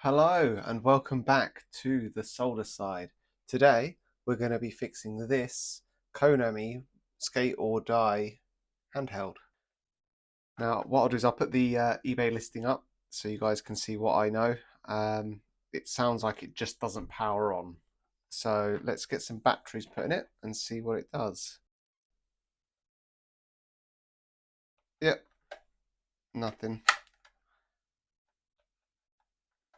Hello and welcome back to the solder side. Today we're going to be fixing this Konami skate or die handheld. Now what I'll do is I'll put the eBay listing up so you guys can see what I know. It sounds like it just doesn't power on. So let's get some batteries put in it and see what it does. Yep, nothing.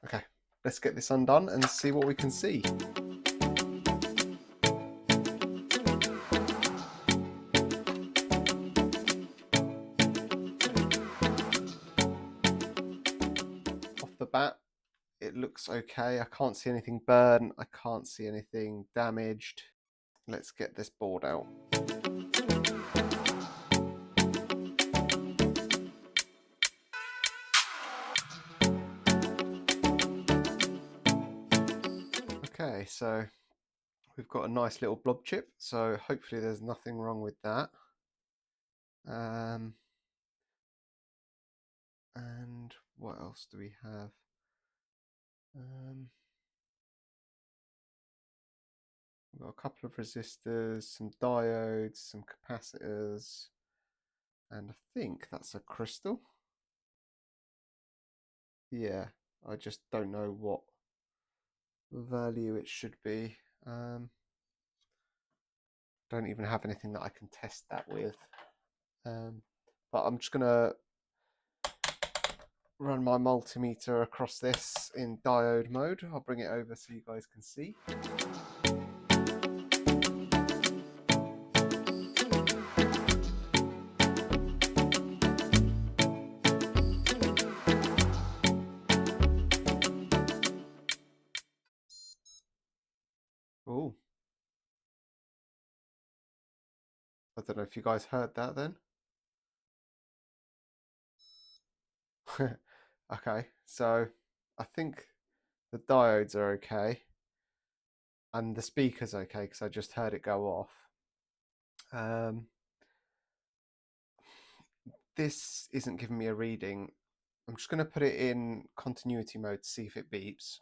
Okay, let's get this undone and see what we can see. Off the bat, it looks okay. I can't see anything burnt. I can't see anything damaged. Let's get this board out. Okay, so we've got a nice little blob chip, so hopefully there's nothing wrong with that. And what else do we have? We've got a couple of resistors, some diodes, some capacitors, and I think that's a crystal. Yeah, I just don't know what value it should be. Don't even have anything that I can test that with. But I'm just gonna run my multimeter across this in diode mode. I'll bring it over so you guys can see. Oh, I don't know if you guys heard that then. Okay, so I think the diodes are okay and the speaker's okay because I just heard it go off. This isn't giving me a reading. I'm just going to put it in continuity mode to see if it beeps.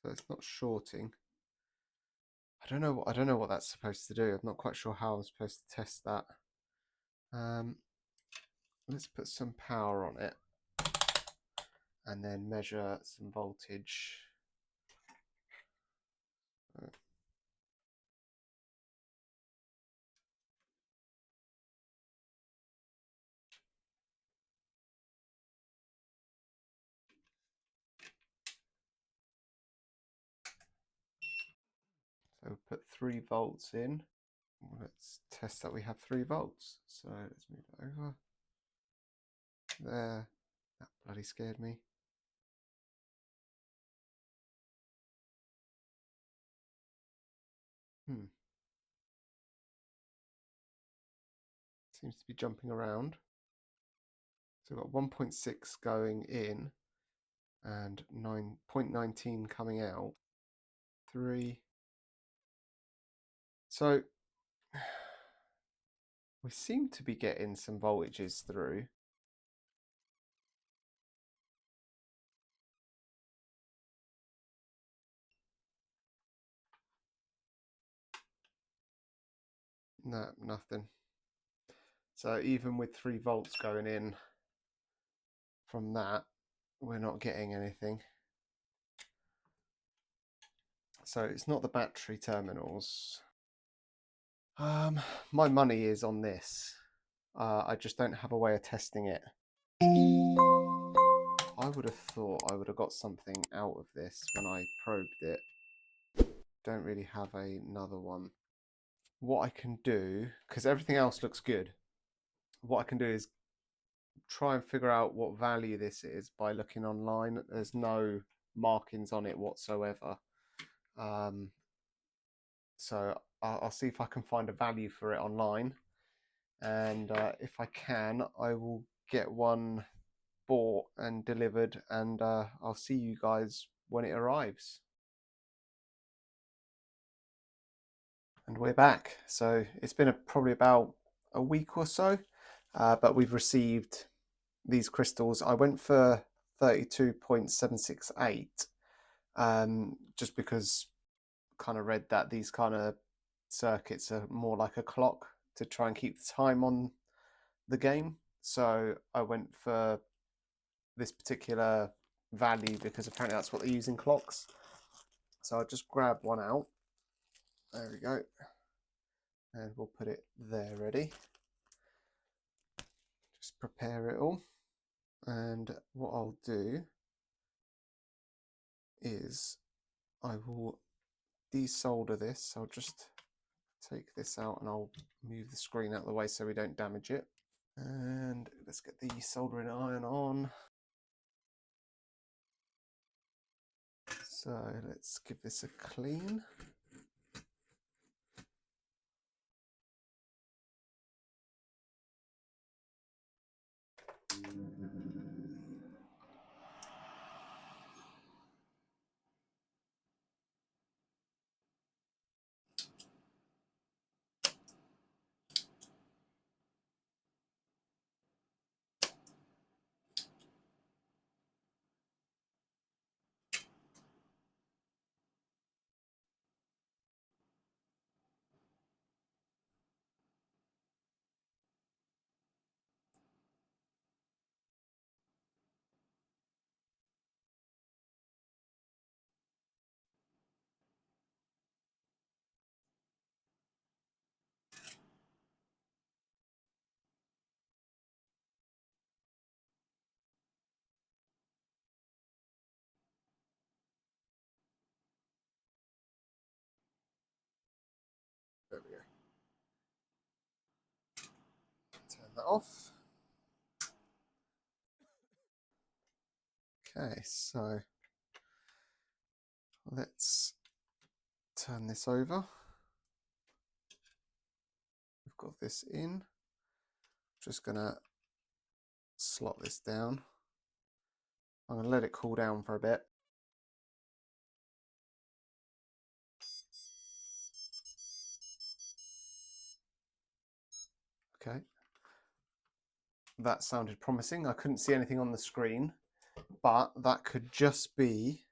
So it's not shorting. I don't know what that's supposed to do. I'm not quite sure how I'm supposed to test that. Let's put some power on it and then measure some voltage. So put 3 volts in. Let's test that we have 3 volts. So let's move it over. There. That bloody scared me. Seems to be jumping around. So we've got 1.6 going in and 9.19 coming out. 3. So we seem to be getting some voltages through. No, nothing. So even with 3 volts going in from that, we're not getting anything. So it's not the battery terminals. My money is on this. I just don't have a way of testing it. I would have thought I would have got something out of this when I probed it. Don't really have another one. What I can do, because everything else looks good, what I can do is try and figure out what value this is by looking online. There's no markings on it whatsoever. So I'll see if I can find a value for it online. And if I can, I will get one bought and delivered, and I'll see you guys when it arrives. And we're back. So it's been probably about a week or so, but we've received these crystals. I went for 32.768 just because kind of read that these kind of circuits are more like a clock to try and keep the time on the game. So I went for this particular value because apparently that's what they use in clocks. So I'll just grab one out. There we go. And we'll put it there ready. Just prepare it all. And what I'll do is I will desolder this. I'll just take this out and I'll move the screen out of the way so we don't damage it. And let's get the soldering iron on. So let's give this a clean. There we go. Turn that off. Okay, so let's turn this over. We've got this in. Just gonna slot this down. I'm gonna let it cool down for a bit. Okay. That sounded promising. I couldn't see anything on the screen, but that could just be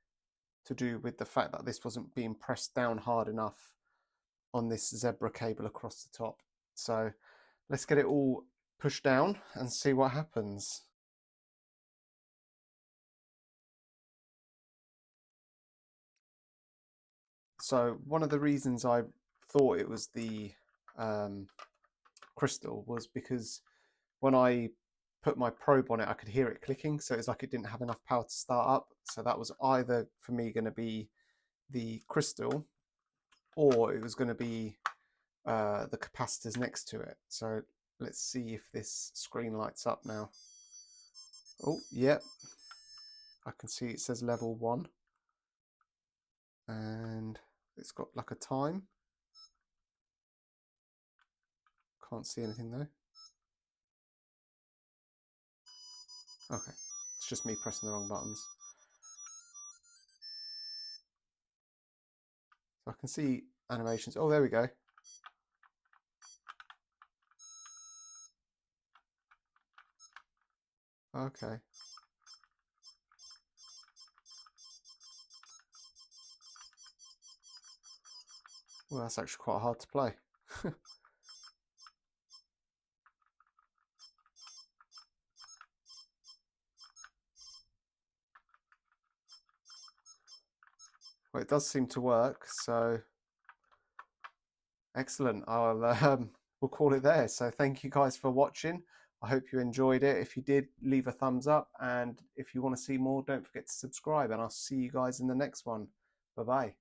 to do with the fact that this wasn't being pressed down hard enough on this zebra cable across the top. So let's get it all pushed down and see what happens. So one of the reasons I thought it was the crystal was because when I put my probe on it, I could hear it clicking. So it's like it didn't have enough power to start up. So that was either for me going to be the crystal, or it was going to be the capacitors next to it. So let's see if this screen lights up now. Oh, yep. I can see it says level 1. And it's got like a time. Can't see anything though. Okay, it's just me pressing the wrong buttons. So I can see animations. Oh, there we go. Okay. Well, that's actually quite hard to play. Well, it does seem to work, so excellent. We'll call it there. So thank you guys for watching. I hope you enjoyed it. If you did, leave a thumbs up, and if you want to see more, don't forget to subscribe, and I'll see you guys in the next one. Bye bye.